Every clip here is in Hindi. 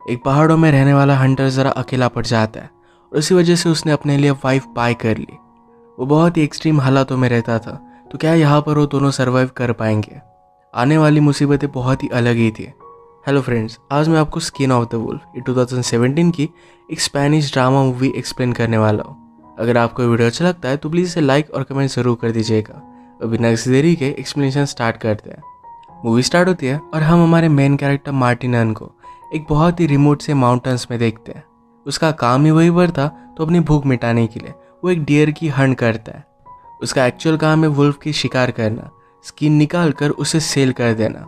एक पहाड़ों में रहने वाला हंटर ज़रा अकेला पड़ जाता है और उसी वजह से उसने अपने लिए वाइफ बाय कर ली। वो बहुत ही एक्सट्रीम हालातों में रहता था, तो क्या यहाँ पर वो दोनों सर्वाइव कर पाएंगे? आने वाली मुसीबतें बहुत ही अलग ही थी। हेलो फ्रेंड्स, आज मैं आपको स्किन ऑफ द वुल्फ 2017 की एक स्पेनिश ड्रामा मूवी एक्सप्लेन करने वाला हूँ। अगर आपको वीडियो अच्छा लगता है तो प्लीज़ इसे लाइक और कमेंट ज़रूर कर दीजिएगा। और बिना किसी देरी के एक्सप्लेनेशन स्टार्ट करते हैं। मूवी स्टार्ट होती है और हम हमारे मेन कैरेक्टर मार्टिनन को एक बहुत ही रिमोट से माउंटेन्स में देखते हैं। उसका काम ही वही पर था, तो अपनी भूख मिटाने के लिए वो एक डियर की हंट करता है। उसका एक्चुअल काम है वुल्फ की शिकार करना, स्किन निकाल कर उसे सेल कर देना।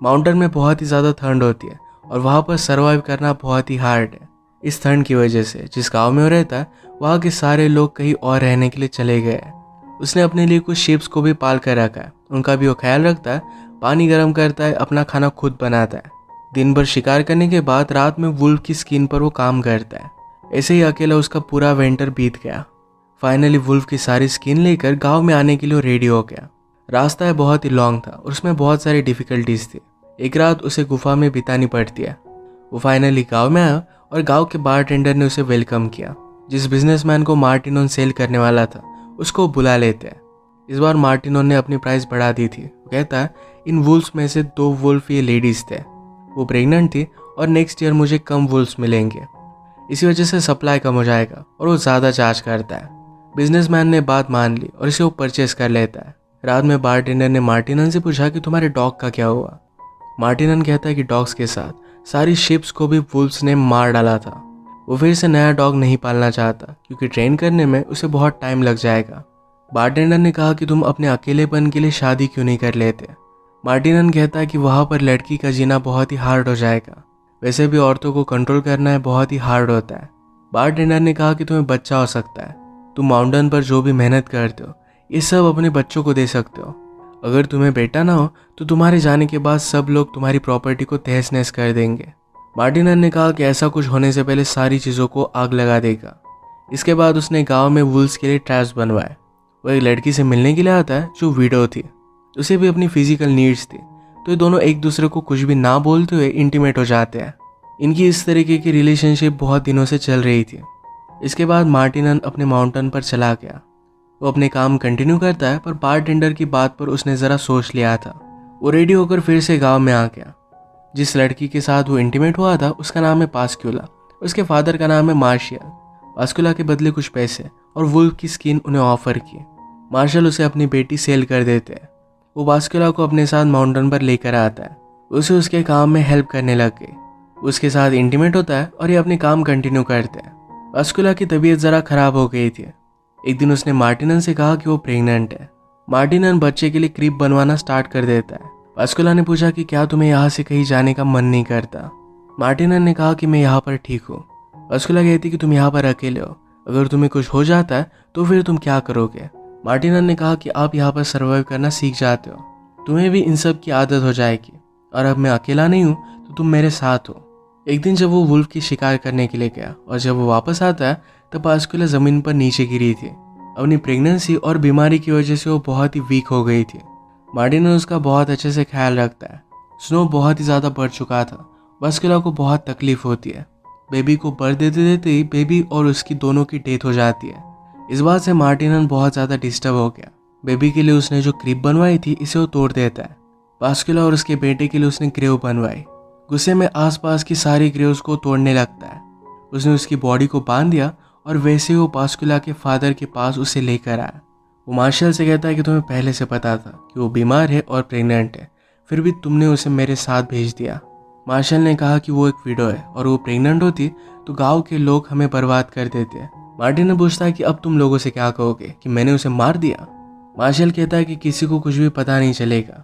माउंटेन में बहुत ही ज़्यादा ठंड होती है और वहाँ पर सर्वाइव करना बहुत ही हार्ड है। इस ठंड की वजह से जिस गांव में वो रहता है वहाँ के सारे लोग कहीं और रहने के लिए चले गए हैं। उसने अपने लिए कुछ शिप्स को भी पाल कर रखा है, उनका भी वो ख्याल रखता है, पानी गर्म करता है, अपना खाना खुद बनाता है। दिन भर शिकार करने के बाद रात में वुल्फ की स्किन पर वो काम करता है। ऐसे ही अकेला उसका पूरा विंटर बीत गया। फाइनली वुल्फ की सारी स्किन लेकर गांव में आने के लिए रेडी हो गया। रास्ता बहुत ही लॉन्ग था और उसमें बहुत सारी डिफिकल्टीज थी। एक रात उसे गुफा में बितानी पड़ती है। वो फाइनली गांव में आया और गांव के बारटेंडर ने उसे वेलकम किया। जिस बिजनेसमैन को मार्टिनोन सेल करने वाला था उसको बुला लेते हैं। इस बार मार्टिनोन ने अपनी प्राइस बढ़ा दी थी। वो कहता है, इन वुल्फ्स में से 2 वुल्फ ये लेडीज थे, वो प्रेग्नेंट थी और नेक्स्ट ईयर मुझे कम वुल्फ्स मिलेंगे। इसी वजह से सप्लाई कम हो जाएगा और वो ज़्यादा चार्ज करता है। बिजनेसमैन ने बात मान ली और इसे वो परचेस कर लेता है। रात में बारटेंडर ने मार्टिनन से पूछा कि तुम्हारे डॉग का क्या हुआ। मार्टिनन कहता है कि डॉग्स के साथ सारी शिप्स को भी वुल्फ्स ने मार डाला था। वो फिर से नया डॉग नहीं पालना चाहता क्योंकि ट्रेन करने में उसे बहुत टाइम लग जाएगा। बारटेंडर ने कहा कि तुम अपने अकेलेपन के लिए शादी क्यों नहीं कर लेते। मार्टिनन कहता है कि वहाँ पर लड़की का जीना बहुत ही हार्ड हो जाएगा, वैसे भी औरतों को कंट्रोल करना है बहुत ही हार्ड होता है। बारटेंडर ने कहा कि तुम्हें बच्चा हो सकता है, तुम माउंटेन पर जो भी मेहनत करते हो ये सब अपने बच्चों को दे सकते हो। अगर तुम्हें बेटा ना हो तो तुम्हारे जाने के बाद सब लोग तुम्हारी प्रॉपर्टी को तहस नहस कर देंगे। मार्टिनन ने कहा कि ऐसा कुछ होने से पहले सारी चीज़ों को आग लगा देगा। इसके बाद उसने गांव में वुल्फ्स के लिए ट्रैप्स बनवाए। वो एक लड़की से मिलने के लिए आता है जो विडो थी, उसे भी अपनी फिजिकल नीड्स थी, तो ये दोनों एक दूसरे को कुछ भी ना बोलते हुए इंटीमेट हो जाते हैं। इनकी इस तरीके की रिलेशनशिप बहुत दिनों से चल रही थी। इसके बाद मार्टिनन अपने माउंटेन पर चला गया। वो अपने काम कंटिन्यू करता है, पर बारटेंडर की बात पर उसने ज़रा सोच लिया था। वो रेडी होकर फिर से गांव में आ गया। जिस लड़की के साथ वो इंटीमेट हुआ था उसका नाम है पास्क्यूला, उसके फादर का नाम है मार्शियल। पास्क्यूला के बदले कुछ पैसे और वुल्फ की स्किन उन्हें ऑफर की। मार्शल उसे अपनी बेटी सेल कर देते हैं। वो पास्क्यूला को अपने साथ माउंटेन पर लेकर आता है। उसे उसके काम में हेल्प करने लग गई। उसके साथ इंटीमेट होता है और ये अपने काम कंटिन्यू करते हैं। पास्क्यूला की तबीयत ज़रा खराब हो गई थी। एक दिन उसने मार्टिनन से कहा कि वो प्रेग्नेंट है। मार्टिनन बच्चे के लिए क्रीब बनवाना स्टार्ट कर देता है। पास्क्यूला ने पूछा कि क्या तुम्हें यहाँ से कहीं जाने का मन नहीं करता। मार्टिनन ने कहा कि मैं यहाँ पर ठीक हूँ। पास्क्यूला कहती कि तुम यहाँ पर अकेले हो, अगर तुम्हें कुछ हो जाता है तो फिर तुम क्या करोगे। मार्टिनन ने कहा कि आप यहाँ पर सर्वाइव करना सीख जाते हो, तुम्हें भी इन सब की आदत हो जाएगी, और अब मैं अकेला नहीं हूँ तो तुम मेरे साथ हो। एक दिन जब वो वुल्फ की शिकार करने के लिए गया और जब वो वापस आता है तब पास्क्यूला ज़मीन पर नीचे गिरी थी। अपनी प्रेगनेंसी और बीमारी की वजह से वो बहुत ही वीक हो गई थी। मार्टिनन उसका बहुत अच्छे से ख्याल रखता है। स्नो बहुत ही ज़्यादा बढ़ चुका था। पास्क्यूला को बहुत तकलीफ होती है। बेबी को बर्थ देते देते ही बेबी और उसकी दोनों की डेथ हो जाती है। इस बात से मार्टिनन बहुत ज़्यादा डिस्टर्ब हो गया। बेबी के लिए उसने जो क्रीब बनवाई थी इसे वो तोड़ देता है। पास्क्यूला और उसके बेटे के लिए उसने ग्रेव बनवाई। गुस्से में आसपास की सारी ग्रेव्स को तोड़ने लगता है। उसने उसकी बॉडी को बांध दिया और वैसे ही वो पास्क्यूला के फादर के पास उसे लेकर आया। वो मार्शल से कहता है कि तुम्हें पहले से पता था कि वो बीमार है और प्रेग्नेंट है, फिर भी तुमने उसे मेरे साथ भेज दिया। मार्शल ने कहा कि वो एक विडो है और वो प्रेग्नेंट होती तो गांव के लोग हमें बर्बाद कर देते। मार्टिन ने पूछता है कि अब तुम लोगों से क्या कहोगे कि मैंने उसे मार दिया। मार्शल कहता है कि किसी को कुछ भी पता नहीं चलेगा।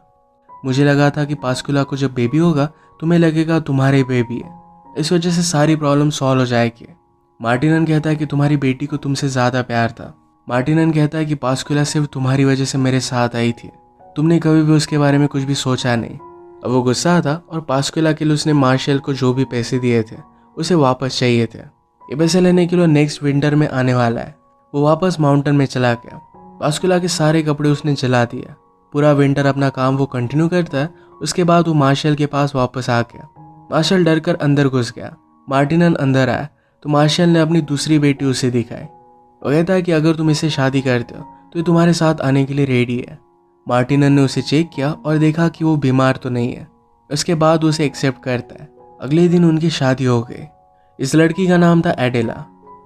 मुझे लगा था कि पास्क्यूला को जब बेबी होगा तुम्हें लगेगा तुम्हारे बेबी है, इस वजह से सारी प्रॉब्लम सॉल्व हो जाएगी। मार्टिनन कहता है कि तुम्हारी बेटी को तुमसे ज़्यादा प्यार था। मार्टिनन कहता है कि पास्क्यूला सिर्फ तुम्हारी वजह से मेरे साथ आई थी, तुमने कभी भी उसके बारे में कुछ भी सोचा नहीं। अब वो गुस्सा था और पास्क्यूला के लिए उसने मार्शल को जो भी पैसे दिए थे उसे वापस चाहिए थे। ये पैसे लेने के लिए नेक्स्ट विंटर में आने वाला है। वो वापस माउंटेन में चला गया। पास्क्यूला के सारे कपड़े उसने जला दिया। पूरा विंटर अपना काम वो कंटिन्यू करता है। उसके बाद वो मार्शल के पास वापस आ गया। मार्शल डर कर अंदर घुस गया। मार्टिनन अंदर आया तो मार्शल ने अपनी दूसरी बेटी उसे दिखाई। वो कहता है कि अगर तुम इससे शादी करते हो तो ये तुम्हारे साथ आने के लिए रेडी है। मार्टिनन ने उसे चेक किया और देखा कि वो बीमार तो नहीं है। उसके बाद उसे एक्सेप्ट करता है। अगले दिन उनकी शादी हो गई। इस लड़की का नाम था एडेला।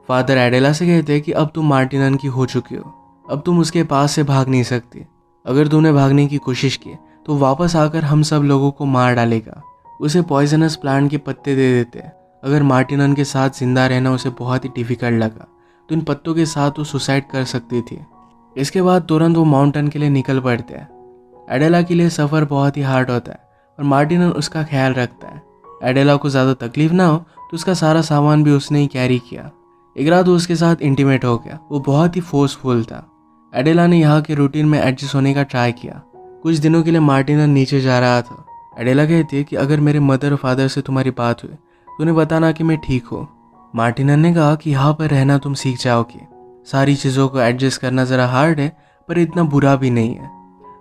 फादर एडेला से कहते हैं कि अब तुम मार्टिनन की हो चुकी हो, अब तुम उसके पास से भाग नहीं सकती। अगर तुमने भागने की कोशिश की तो वापस आकर हम सब लोगों को मार डालेगा। उसे पॉइजनस प्लांट के पत्ते दे देते हैं। अगर मार्टिनन के साथ जिंदा रहना उसे बहुत ही डिफिकल्ट लगा तो इन पत्तों के साथ वो सुसाइड कर सकती थी। इसके बाद तुरंत वो माउंटेन के लिए निकल पड़ते हैं। एडेला के लिए सफ़र बहुत ही हार्ड होता है और मार्टिनन उसका ख्याल रखता है। एडेला को ज़्यादा तकलीफ ना हो तो उसका सारा सामान भी उसने ही कैरी किया। एक रात वो उसके साथ इंटीमेट हो गया। वो बहुत ही फोर्सफुल था। एडेला ने यहाँ के रूटीन में एडजस्ट होने का ट्राई किया। कुछ दिनों के लिए मार्टिनन नीचे जा रहा था। एडेला कहती है कि अगर मेरे मदर और फादर से तुम्हारी बात हुई तो उन्हें बताना कि मैं ठीक हूँ। मार्टिनन ने कहा कि यहाँ पर रहना तुम सीख जाओगे। सारी चीज़ों को एडजस्ट करना ज़रा हार्ड है पर इतना बुरा भी नहीं है।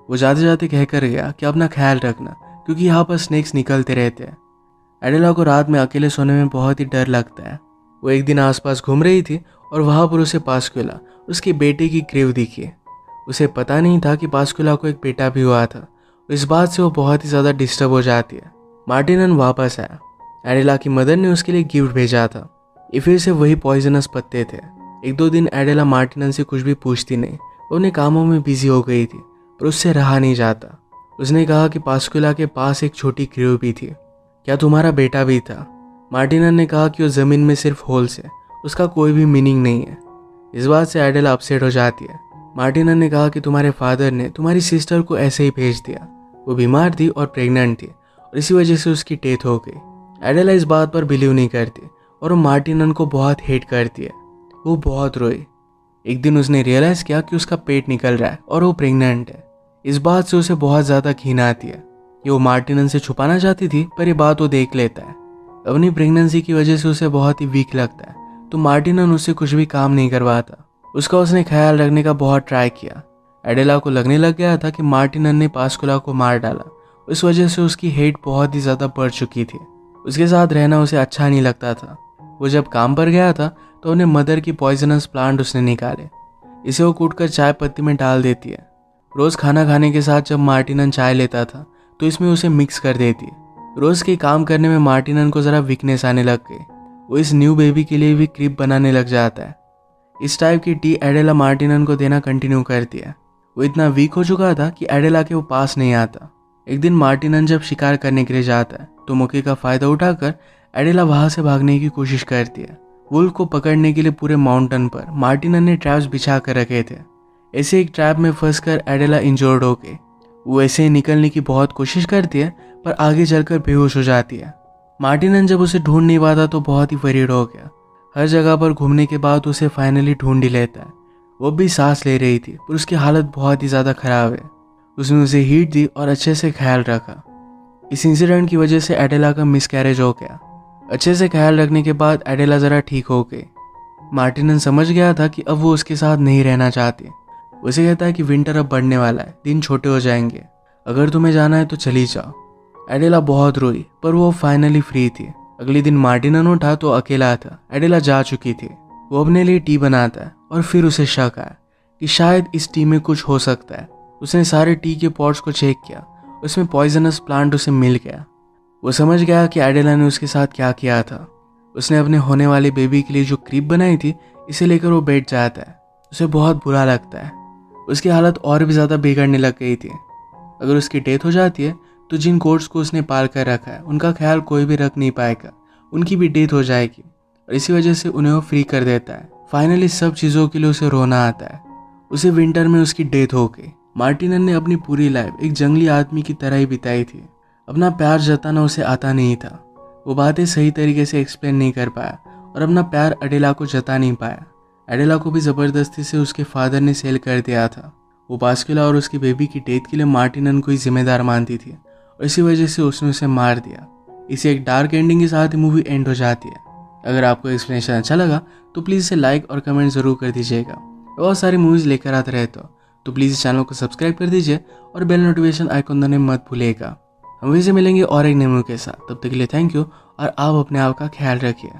वो जाते जाते कह कर गया कि अपना ख्याल रखना क्योंकि यहाँ पर स्नेक्स निकलते रहते हैं। एडेला को रात में अकेले सोने में बहुत ही डर लगता है। वो एक दिन आसपास घूम रही थी और वहाँ पर उसे पास्कुला उसके बेटे की ग्रेव दिखी। उसे पता नहीं था कि पास्कुला को एक बेटा भी हुआ था। इस बात से वो बहुत ही ज़्यादा डिस्टर्ब हो जाती है। मार्टिनन वापस आया। एडेला की मदर ने उसके लिए गिफ्ट भेजा था। ये फिर से वही पॉइजनस पत्ते थे। एक दो दिन एडेला मार्टिनन से कुछ भी पूछती नहीं। वो अपने कामों में बिजी हो गई थी पर उससे रहा नहीं जाता। उसने कहा कि पास्कुला के पास एक छोटी ग्रेव भी थी, क्या तुम्हारा बेटा भी था? मार्टिनन ने कहा कि वो ज़मीन में सिर्फ होल्स है, उसका कोई भी मीनिंग नहीं है। इस बात से एडेला अपसेट हो जाती है। मार्टिनन ने कहा कि तुम्हारे फादर ने तुम्हारी सिस्टर को ऐसे ही भेज दिया। वो बीमार थी और प्रेग्नेंट थी और इसी वजह से उसकी डेथ हो गई। एडेला इस बात पर बिलीव नहीं करती और वो मार्टिनन को बहुत हेट करती है। वो बहुत रोई। एक दिन उसने रियलाइज़ किया कि उसका पेट निकल रहा है और वो प्रेग्नेंट है। इस बात से उसे बहुत ज़्यादा घिन आती है। ये वो मार्टिनन से छुपाना चाहती थी पर ये बात वो देख लेता है। अपनी प्रेगनेंसी की वजह से उसे बहुत ही वीक लगता है तो मार्टिनन उससे कुछ भी काम नहीं करवाता। उसका उसने ख्याल रखने का बहुत ट्राई किया। एडेला को लगने लग गया था कि मार्टिनन ने पास्कुला को मार डाला। इस वजह से उसकी हेट बहुत ही ज़्यादा बढ़ चुकी थी। उसके साथ रहना उसे अच्छा नहीं लगता था। वो जब काम पर गया था तो उन्हें मदर की पॉइजनस प्लांट उसने निकाले। इसे वो कूटकर चाय पत्ती में डाल देती है। रोज़ खाना खाने के साथ जब मार्टिनन चाय लेता था तो इसमें उसे मिक्स कर देती है। रोज़ के काम करने में मार्टिनन को ज़रा वीकनेस आने लग गई। वो इस न्यू बेबी के लिए भी क्रीप बनाने लग जाता है। इस टाइप की टी एडेला मार्टिनन को देना कंटिन्यू करती है। वो इतना वीक हो चुका था कि एडेला के वो पास नहीं आता। एक दिन मार्टिनन जब शिकार करने के लिए जाता है तो मौके का फ़ायदा उठाकर एडेला वहाँ से भागने की कोशिश करती है। वुल्फ को पकड़ने के लिए पूरे माउंटेन पर मार्टिनन ने ट्रैप्स बिछा कर रखे थे। ऐसे एक ट्रैप में फंसकर एडेला इंजर्ड हो गई। वो ऐसे ही निकलने की बहुत कोशिश करती है पर आगे चलकर बेहोश हो जाती है। मार्टिनन जब उसे ढूंढ नहीं पाता तो बहुत ही वरीड हो गया। हर जगह पर घूमने के बाद उसे फाइनली ढूंढ ही लेता है। वो भी सांस ले रही थी पर उसकी हालत बहुत ही ज़्यादा ख़राब है। उसने उसे हीट दी और अच्छे से ख्याल रखा। इस इंसिडेंट की वजह से एडेला का मिसकैरेज हो गया। अच्छे से ख्याल रखने के बाद एडेला ज़रा ठीक हो गई। मार्टिनन समझ गया था कि अब वो उसके साथ नहीं रहना चाहती। उसे कहता है कि विंटर अब बढ़ने वाला है, दिन छोटे हो जाएंगे, अगर तुम्हें जाना है तो चली जाओ। एडेला बहुत रोई पर वो फाइनली फ्री थी। अगले दिन मार्टिनन उठा तो अकेला था। एडेला जा चुकी थी। वो अपने लिए टी बनाता है और फिर उसे शक आया कि शायद इस टी में कुछ हो सकता है। उसने सारे टी के पॉट्स को चेक किया, उसमें पॉइजनस प्लांट उसे मिल गया। वो समझ गया कि एडेला ने उसके साथ क्या किया था। उसने अपने होने वाले बेबी के लिए जो क्रीप बनाई थी इसे लेकर वो बैठ जाता है। उसे बहुत बुरा लगता है। उसकी हालत और भी ज़्यादा बिगड़ने लग गई थी। अगर उसकी डेथ हो जाती है तो जिन कोर्ट्स को उसने पाल कर रखा है उनका ख्याल कोई भी रख नहीं पाएगा, उनकी भी डेथ हो जाएगी और इसी वजह से उन्हें वो फ्री कर देता है। फाइनली सब चीज़ों के लिए उसे रोना आता है। उसे विंटर में उसकी डेथ हो गई। मार्टिनन ने अपनी पूरी लाइफ एक जंगली आदमी की तरह ही बिताई थी। अपना प्यार जताना उसे आता नहीं था। वो बातें सही तरीके से एक्सप्लेन नहीं कर पाया और अपना प्यार एडेला को जता नहीं पाया। एडेला को भी ज़बरदस्ती से उसके फादर ने सेल कर दिया था। वो पास्कुला और उसकी बेबी की डेथ के लिए मार्टिनन को ही जिम्मेदार मानती थी और इसी वजह से उसने उसे मार दिया। इसे एक डार्क एंडिंग के साथ ही मूवी एंड हो जाती है। अगर आपको एक्सप्लेनेशन अच्छा लगा तो प्लीज़ इसे लाइक और कमेंट ज़रूर कर दीजिएगा। बहुत सारी मूवीज़ लेकर आते रहते हो तो प्लीज़ इस चैनल को सब्सक्राइब कर दीजिए और बेल नोटिफिकेशन आइकन दबाने मत भूलिएगा। हम फिर से मिलेंगे और एक नए मूवी के साथ। तब तक के लिए थैंक यू और आप अपने आप का ख्याल रखिए।